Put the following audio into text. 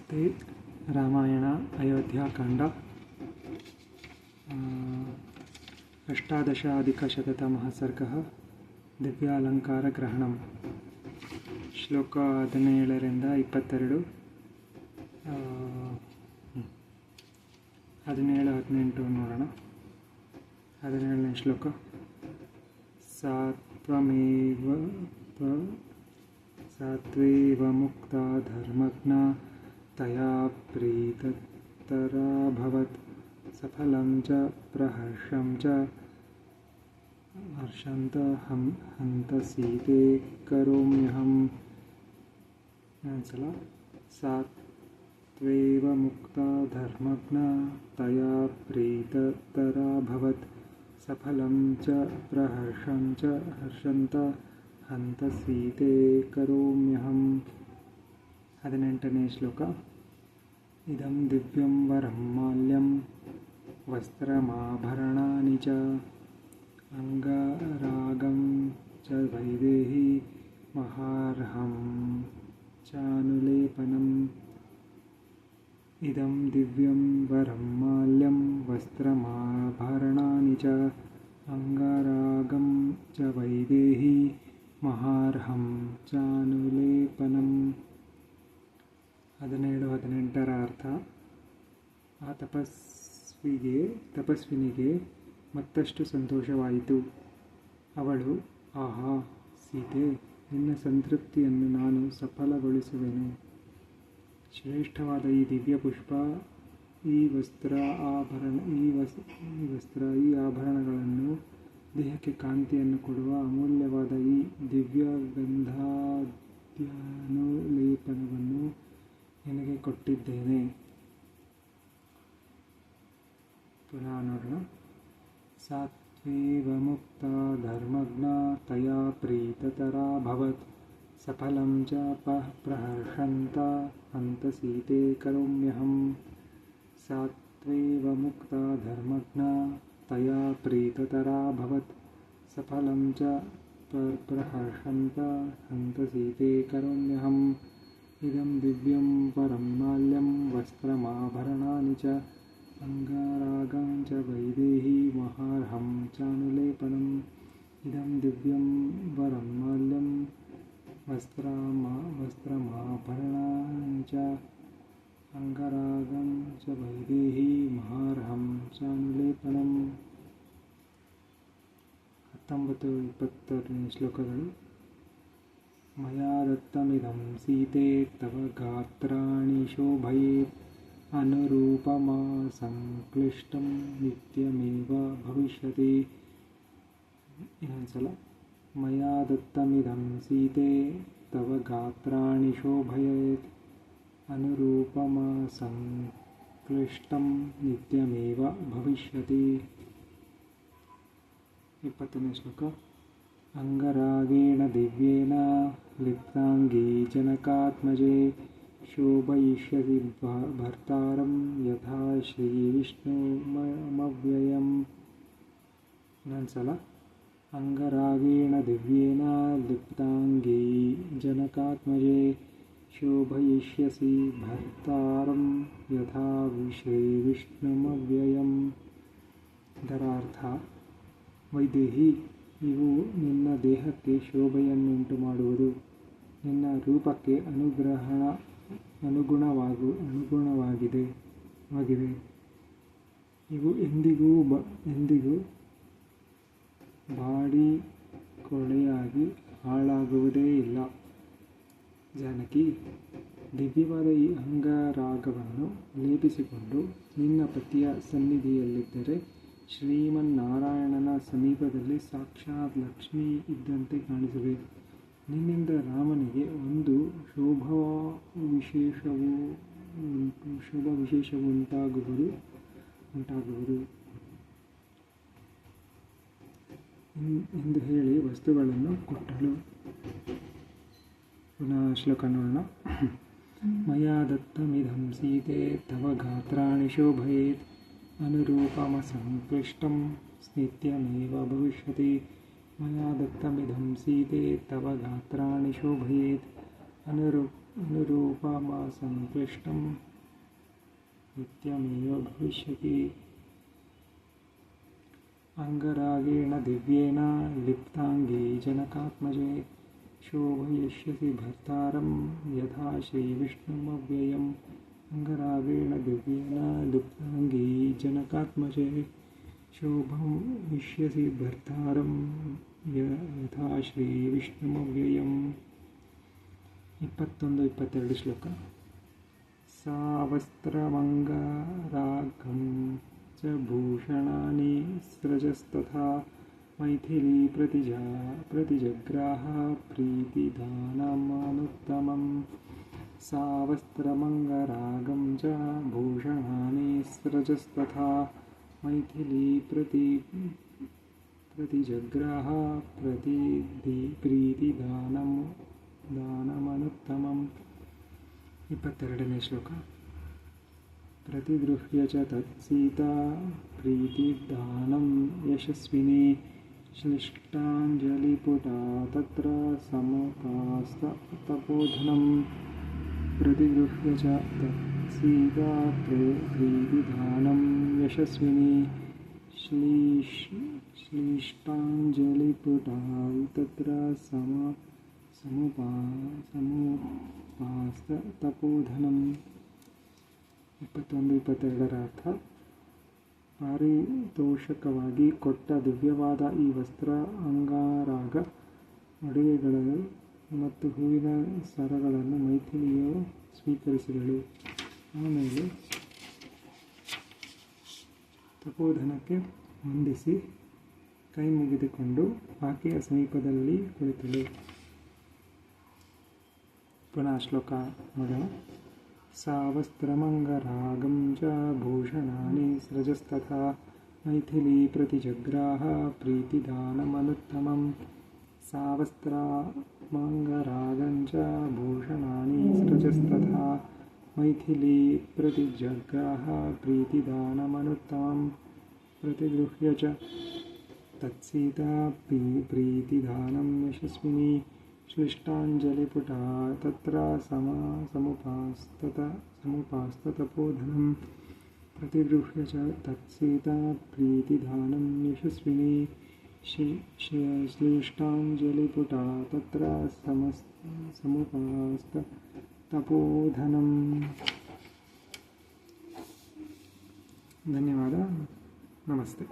ते रामायण अयोध्याकाण्ड अष्टादशाधिकशततमः सर्गः दिव्यालङ्कारग्रहणं श्लोक 17ರಿಂದ 22 17-18 ನೋಡೋಣ. 17ನೇ ಶ್ಲೋಕ. ಸಾತ್ವೇವ ಮುಕ್ತ ಧರ್ಮಜ್ಞ ತಯಾ ಪ್ರೀತತರಾಭವತ್ ಸಫಲಂ ಚ ಪ್ರಹರ್ಷಂ ಚ ಹರ್ಷಂತ ಹಂತ ಸೀತೆ ಕರೋಮ್ಯಹಂ. ಒಂದ್ಸಲ. ಸಾತ್ವೇವ ಮುಕ್ತ ಧರ್ಮಜ್ಞ ತಯಾ ಪ್ರೀತತರಾಭವತ್ ಸಫಲಂ ಚ ಪ್ರಹರ್ಷಂ ಚ ಹರ್ಷಂತ ಹಂತ ಸೀತೆ ಕರೋಮ್ಯಹಂ. 18ನೇ ಶ್ಲೋಕ. ಇದಂ ದಿವ್ಯಂ ವರಂ ಮಾಲ್ಯಂ ವಸ್ತ್ರಮಾಭರಣಾನಿ ಚ ಅಂಗರಾಗಂ ಚ ವೈದೇಹಿ ಮಹಾರ್ಹಂ ಚಾನುಲೇಪನಂ. ಇದಂ ದಿವ್ಯಂ ವರಂ ಮಾಲ್ಯಂ ವಸ್ತ್ರಮಾಭರಣಾನಿ ಚ ಅಂಗರಾಗಂ ಚ ವೈದೇಹಿ ಮಹಾರ್ಹಂ ಚಾನುಲೇಪನಂ. 17-18ರ ಅರ್ಥ. ಆ ತಪಸ್ವಿನಿಗೆ ಮತ್ತಷ್ಟು ಸಂತೋಷವಾಯಿತು. ಅವಳು, ಆಹಾ ಸೀತೆ, ನಿನ್ನ ಸಂತೃಪ್ತಿಯನ್ನು ನಾನು ಸಫಲಗೊಳಿಸುವೆನು. ಶ್ರೇಷ್ಠವಾದ ಈ ದಿವ್ಯ ಪುಷ್ಪ, ಈ ಆಭರಣಗಳನ್ನು, ದೇಹಕ್ಕೆ ಕಾಂತಿಯನ್ನು ಕೊಡುವ ಅಮೂಲ್ಯವಾದ ಈ ದಿವ್ಯ ಗಂಧಾದ್ಯನುಲೇಪನವನ್ನು ನಿನಗೆ ಕೊಟ್ಟಿದ್ದೇನೆ. ಪುನಃ ನೋಡೋಣ. ಸಾತ್ವೇವ ಮುಕ್ತ ಧರ್ಮಜ್ಞ ತಯಾ ಪ್ರೀತತರಾಭವತ್ ಸಫಲಂ ಚ ಪ್ರಹರ್ಷಂತ ಹಂತ ಸೀತೆ ಕರೋಮ್ಯಹಂ. ಸಾತ್ವೇವ ಮುಕ್ತ ಧರ್ಮಜ್ಞ ತಯಾ ಪ್ರೀತತರಾಭವತ್ ಸಫಲಂ ಚ ಪ್ರಹರ್ಷಂತ ಹಂತ ಸೀತೆ ಕರೋಮ್ಯಹಂ. ಇದಂ ದಿವ್ಯಂ ವರಂ ಮಾಲ್ಯಂ ವಸ್ತ್ರಮಾಭರಣಾನಿ ಚ ಅಂಗರಾಗಂ ಚ ವೈದೇಹಿ ಮಹಾರ್ಹಂ ಚಾನುಲೇಪನಂ. ಇದಂ ದಿವ್ಯಂ ವರಂ ಮಾಲ್ಯಂ ವಸ್ತ್ರಮಾಭರಣಾನಿ ಚ ಅಂಗರಾಗಂ ಚ ವೈದೇಹಿ ಮಹಾರ್ಹಂ ಚಾನುಲೇಪನಂ. 19-20ನೇ ಶ್ಲೋಕಗಳು. ಮಯಾ ದತ್ತಮಿದಂ ಸೀತೆ ತವ ಗಾತ್ರಾಣಿ ಶೋಭಯೇತ್ ಅನುರೂಪಮಾ ಸಂಕ್ಲಿಷ್ಟಂ ನಿತ್ಯಮೇವ ಭವಿಷ್ಯತಿ. ಇನ್ನೊಂದ್ಸಲ. ಮಯಾ ದತ್ತಮಿದಂ ಸೀತೆ ತವ ಗಾತ್ರಾಣಿ ಶೋಭಯೇತ್ ಅನುರೂಪಮಾ ಸಂಕ್ಲಿಷ್ಟಂ ನಿತ್ಯಮೇವ ಭವಿಷ್ಯತಿ. 20ನೇ ಶ್ಲೋಕ. ಅಂಗರಾಗೇಣ ದಿವ್ಯೇನ ಲಿಪ್ತಾಂಗೀ ಜನಕಾತ್ಮಜೇ ಶೋಭಯಿಷ್ಯತಿ ಭರ್ತಾರಂ ಯಥಾ ಶ್ರೀವಿಷ್ಣುಮವ್ಯಯಂ. ಇನ್ನೊಂದ್ಸಲ. ಅಂಗರಾಗೇಣ ದಿವ್ಯೇನ ಲಿಪ್ತಾಂಗೀ ಜನಕಾತ್ಮಜೇ ಶೋಭಯಿಷ್ಯಸಿ ಭರ್ತಾರಂ ಯಥಾ ಶ್ರೀವಿಷ್ಣುಮವ್ಯಯಂ. ಇದರ ಅರ್ಥ. ವೈದೇಹಿ, ಇವು ನಿನ್ನ ದೇಹಕ್ಕೆ ಶೋಭೆಯನ್ನುಂಟು ಮಾಡುವುದು, ನಿನ್ನ ರೂಪಕ್ಕೆ ಅನುಗುಣವಾಗಿದೆ. ಇವು ಎಂದಿಗೂ ಬಾಡಿ ಕೊಳೆಯಾಗಿ ಹಾಳಾಗುವುದೇ ಇಲ್ಲ. ಜಾನಕಿ, ದಿವ್ಯವಾದ ಈ ಅಂಗರಾಗವನ್ನು ಲೇಪಿಸಿಕೊಂಡು ನಿನ್ನ ಪತಿಯ ಸನ್ನಿಧಿಯಲ್ಲಿದ್ದರೆ ಶ್ರೀಮನ್ನಾರಾಯಣನ ಸಮೀಪದಲ್ಲಿ ಸಾಕ್ಷಾತ್ ಲಕ್ಷ್ಮಿ ಇದ್ದಂತೆ ಕಾಣಿಸುವೆ. ನಿನ್ನಿಂದ ರಾಮನಿಗೆ ಒಂದು ಶುಭ ವಿಶೇಷವು ಉಂಟಾಗುವುದು ಎಂದು ಹೇಳಿ ವಸ್ತುಗಳನ್ನು ಕೊಟ್ಟಳು. ಪುನಃ ಶ್ಲೋಕ ನೋಡೋಣ. ಮಯಾ ದತ್ತಮಿದಂ ಸೀತೆ ತವ ಗಾತ್ರಾಣಿ ಶೋಭಯೇತ್ ಅನುರೂಪಮ ಸಂಕ್ಲಿಷ್ಟಂ ನಿತ್ಯಮೇವ ಭವಿಷ್ಯತಿ. ಮಯಾ ದತ್ತಮಿದಂ ಸೀತೆ ತವ ಗಾತ್ರಾಣಿ ಶೋಭಯೇತ್ अनुरूपमासंक्लिष्टं नित्यमेव भविष्यति। अंगरागेण दिव्येन लिप्तांगी जनकात्मजे शोभयिष्यसि भर्तारं यथा श्रीविष्णुमव्ययम्। अंगरागेण दिव्येन लिप्तांगी जनकात्मजे शोभयिष्यसि भर्तारं यथा श्रीविष्णुमव्ययम्। 21-22 ಶ್ಲೋಕ. ಸಾವಸ್ತ್ರಮಂಗರಾಗಂ ಚ ಭೂಷಣಾನಿ ಸ್ರಜಸ್ತಥಾ ಮೈಥಿಲೀ ಪ್ರತಿಜಗ್ರಾಹ ಪ್ರೀತಿದಾನಮನುತ್ತಮಂ. ಸಾವಸ್ತ್ರಮಂಗರಾಗಂ ಚ ಭೂಷಣಾನಿ ಸ್ರಜಸ್ತಥಾ ಮೈಥಿಲೀ ಪ್ರತಿಜಗ್ರಾಹ ಪ್ರೀತಿದಾನಮನುತ್ತಮಂ. 22ನೇ ಶ್ಲೋಕ. ಪ್ರತಿಗೃಹ್ಯ ಚ ತತ್ಸೀತಾ ಪ್ರೀತಿದಾನಂ ಯಶಸ್ವಿನಿ ಶ್ಲಿಷ್ಟಾಂಜಲಿಪುಟಾ ತತ್ರ ಸಮಪಾಸ್ತಪೋಧನಂ. ಪ್ರತಿಗೃಹ್ಯ ಚ ತತ್ಸೀತಾ ಪ್ರೀತಿದಾನಂ ಯಶಸ್ವಿನಿ ಶ್ಲಿಷ್ಟಾಂಜಲಿಪುಟಾ ತತ್ರ ಸಮಪಾಸ್ತಪೋಧನಂ. 21-22ರ ಅರ್ಥ. ಪಾರಿತೋಷಕವಾಗಿ ಕೊಟ್ಟ ದಿವ್ಯವಾದ ಈ ವಸ್ತ್ರ, ಅಂಗರಾಗ, ಅಡುಗೆಗಳು ಮತ್ತು ಹೂವಿನ ಸರಗಳನ್ನು ಮೈಥಿಲಿಯು ಸ್ವೀಕರಿಸಿದಳು. ಆಮೇಲೆ ತಪೋಧನಕ್ಕೆ ವಂದಿಸಿ ಕೈ ಮುಗಿದುಕೊಂಡು ಆಕೆಯ ಸಮೀಪದಲ್ಲಿ ಕುಳಿತಳು. ಪುನಃ ಶ್ಲೋಕ ನೋಡೋಣ. ಸಾವಸ್ತ್ರಮಂಗರಾಗಂ ಚ ಭೂಷಣಾನಿ ಸ್ರಜಸ್ತಥಾ ಮೈಥಿಲೀ ಪ್ರತಿಜಗ್ರಾಹ ಪ್ರೀತಿದಾನಮನುತ್ತಮಂ. ಸಾವಸ್ತ್ರಮಂಗರಾಗಂ ಚ ಭೂಷಣಾನಿ ಸ್ರಜಸ್ತಥಾ ಮೈಥಿಲೀ ಪ್ರತಿಜಗ್ರಾಹ ಪ್ರೀತಿದಾನಮನುತ್ತಮಂ. ಪ್ರತಿಗೃಹ್ಯ ಚ ತತ್ಸೀತಾ ಪ್ರೀತಿದಾನಂ ಯಶಸ್ವಿನಿ ಶ್ಲಿಷ್ಟಾಂಜಲಿಪುಟಾ ತತ್ರ ಸಮಪಾಸ್ತತಪೋಧನಂ. ಪ್ರತಿಗೃಹ್ಯ ಚ ತತ್ಸೀತಾ ಪ್ರೀತಿದಾನಂ ಯಶಸ್ವಿನಿ ಶ್ಲಿಷ್ಟಾಂಜಲಿಪುಟಾ ತತ್ರ ಸಮಪಾಸ್ತತಪೋಧನಂ. ಧನ್ಯವಾದ. ನಮಸ್ತೆ.